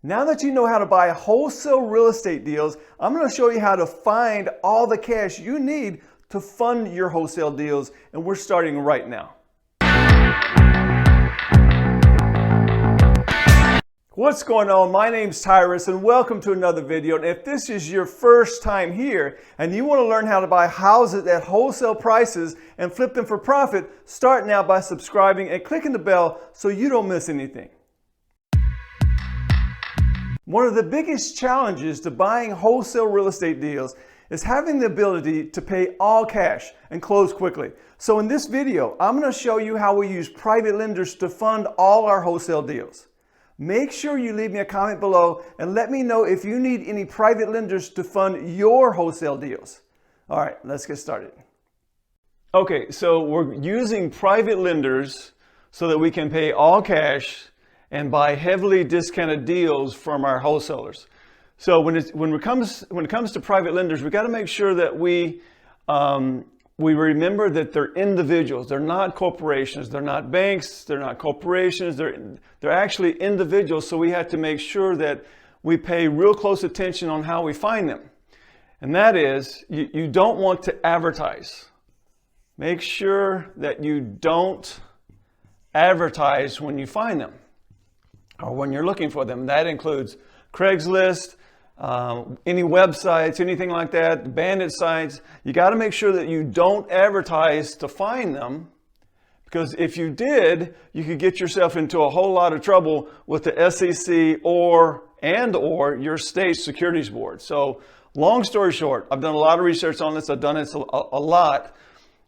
Now that you know how to buy wholesale real estate deals, I'm going to show you how to find all the cash you need to fund your wholesale deals, and we're starting right now. What's going on? My name's Tyrus and welcome to another video. And if this is your first time here and you want to learn how to buy houses at wholesale prices and flip them for profit, start now by subscribing and clicking the bell so you don't miss anything. One of the biggest challenges to buying wholesale real estate deals is having the ability to pay all cash and close quickly. So in this video, I'm going to show you how we use private lenders to fund all our wholesale deals. Make sure you leave me a comment below and let me know if you need any private lenders to fund your wholesale deals. All right, let's get started. Okay, so we're using private lenders so that we can pay all cash and buy heavily discounted deals from our wholesalers. So when it comes to private lenders, we got to make sure that we remember that they're individuals. They're not corporations. They're not banks. They're not corporations. They're actually individuals. So we have to make sure that we pay real close attention on how we find them. And that is, you don't want to advertise. Make sure that you don't advertise when you find them or when you're looking for them. That includes Craigslist, any websites, anything like that, bandit sites. You got to make sure that you don't advertise to find them, because if you did, you could get yourself into a whole lot of trouble with the SEC or your state securities board. So long story short, I've done a lot of research on this. I've done this a lot.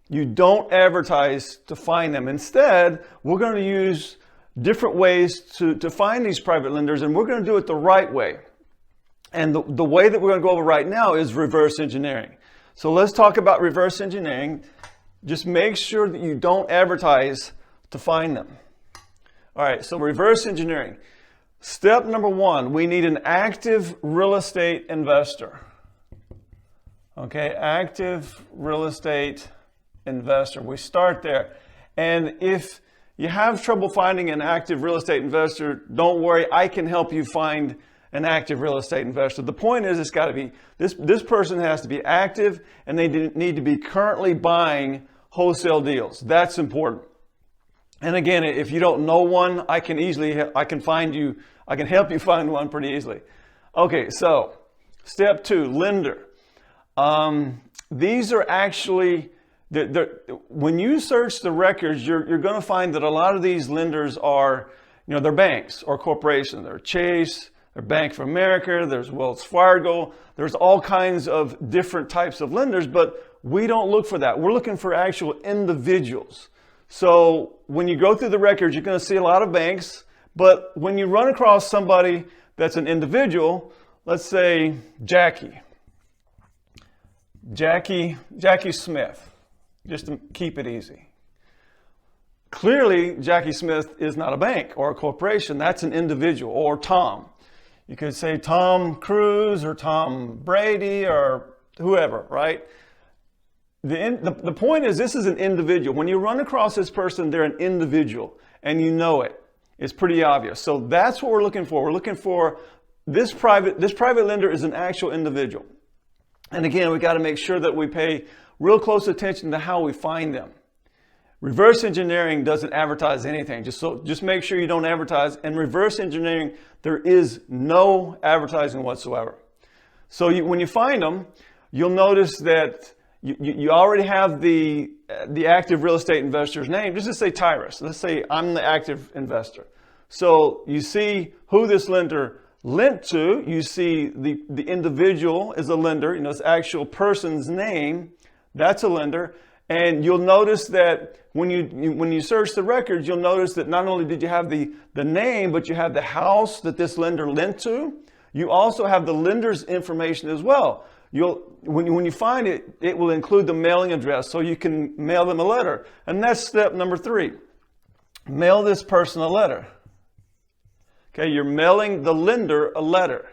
You don't advertise to find them. Instead, we're going to use different ways to find these private lenders, and we're going to do it the right way. And the way that we're going to go over right now is reverse engineering. So let's talk about reverse engineering. Just make sure that you don't advertise to find them. All right, so reverse engineering. Step number one, we need an active real estate investor. Okay, active real estate investor. We start there. And if you have trouble finding an active real estate investor, don't worry, I can help you find an active real estate investor. The point is, it's got to be, this person has to be active, and they need to be currently buying wholesale deals. That's important. And again, if you don't know one, I can help you find one pretty easily. Okay, so step two, lender. These are actually, when you search the records, you're going to find that a lot of these lenders are, they're banks or corporations. They're Chase, they're Bank of America, there's Wells Fargo, there's all kinds of different types of lenders, but we don't look for that. We're looking for actual individuals. So when you go through the records, you're going to see a lot of banks, but when you run across somebody that's an individual, let's say Jackie Smith, just to keep it easy. Clearly, Jackie Smith is not a bank or a corporation. That's an individual. Or Tom. You could say Tom Cruise or Tom Brady or whoever, right? The point is, this is an individual. When you run across this person, they're an individual, and you know it. It's pretty obvious. So that's what we're looking for. We're looking for this private lender is an actual individual. And again, we got to make sure that we pay real close attention to how we find them. Reverse engineering doesn't advertise anything. Just make sure you don't advertise. And reverse engineering, there is no advertising whatsoever. So when you find them, you'll notice that you already have the active real estate investor's name. Just to say Tyrus. Let's say I'm the active investor. So you see who this lender lent to. You see the individual is a lender. This actual person's name. That's a lender. And you'll notice that when you search the records, you'll notice that not only did you have the name, but you have the house that this lender lent to. You also have the lender's information as well. When you find it, it will include the mailing address, so you can mail them a letter. And that's step number three. Mail this person a letter. Okay, you're mailing the lender a letter.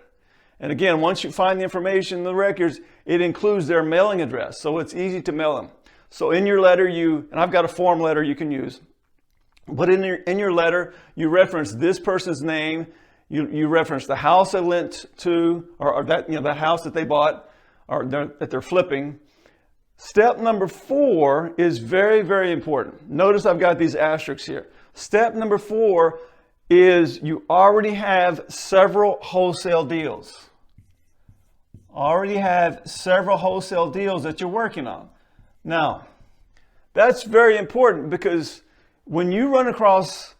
And again, once you find the information in the records, it includes their mailing address, so it's easy to mail them. So in your letter, and I've got a form letter you can use, but in your letter, you reference this person's name, You reference the house they lent to, or that, that house that they bought, or that they're flipping. Step number 4 is very, very important. Notice I've got these asterisks here. Step number 4 is you already have several wholesale deals. Already have several wholesale deals that you're working on. Now, that's very important, because when you run across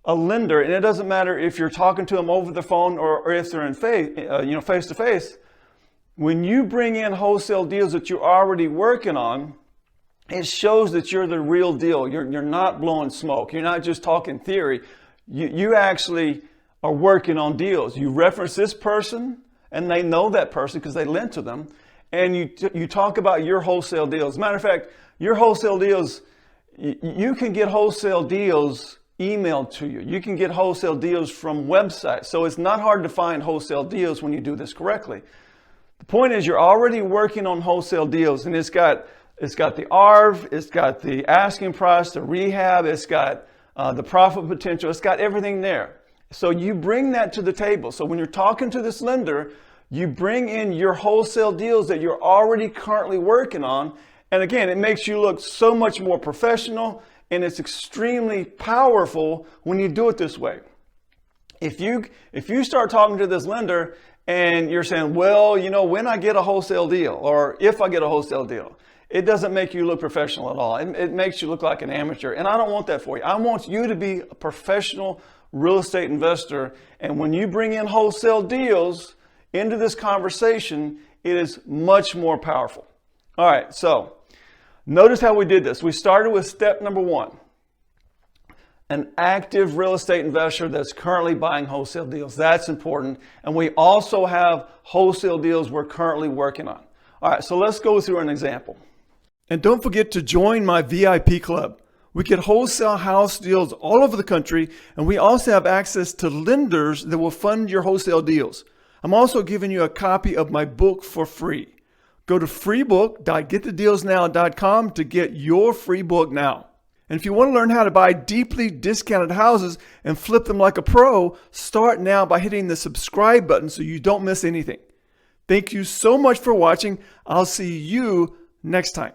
a lender, and it doesn't matter if you're talking to them over the phone or if they're in face to face, when you bring in wholesale deals that you're already working on, it shows that you're the real deal. You're not blowing smoke. You're not just talking theory. You actually are working on deals. You reference this person, and they know that person because they lent to them, and you talk about your wholesale deals. As a matter of fact, your wholesale deals, you can get wholesale deals emailed to you. You can get wholesale deals from websites. So it's not hard to find wholesale deals when you do this correctly. The point is, you're already working on wholesale deals, and it's got the ARV, it's got the asking price, the rehab, it's got the profit potential, it's got everything there. So you bring that to the table. So when you're talking to this lender, you bring in your wholesale deals that you're already currently working on. And again, it makes you look so much more professional, and it's extremely powerful when you do it this way. If you start talking to this lender and you're saying, well, when I get a wholesale deal, or if I get a wholesale deal, it doesn't make you look professional at all. It makes you look like an amateur. And I don't want that for you. I want you to be a professional real estate investor. And when you bring in wholesale deals into this conversation, it is much more powerful. All right, so notice how we did this. We started with step number 1. An active real estate investor that's currently buying wholesale deals. That's important. And we also have wholesale deals we're currently working on. All right, so let's go through an example. And don't forget to join my VIP club. We get wholesale house deals all over the country, and we also have access to lenders that will fund your wholesale deals. I'm also giving you a copy of my book for free. Go to freebook.getthedealsnow.com to get your free book now. And if you want to learn how to buy deeply discounted houses and flip them like a pro, start now by hitting the subscribe button so you don't miss anything. Thank you so much for watching. I'll see you next time.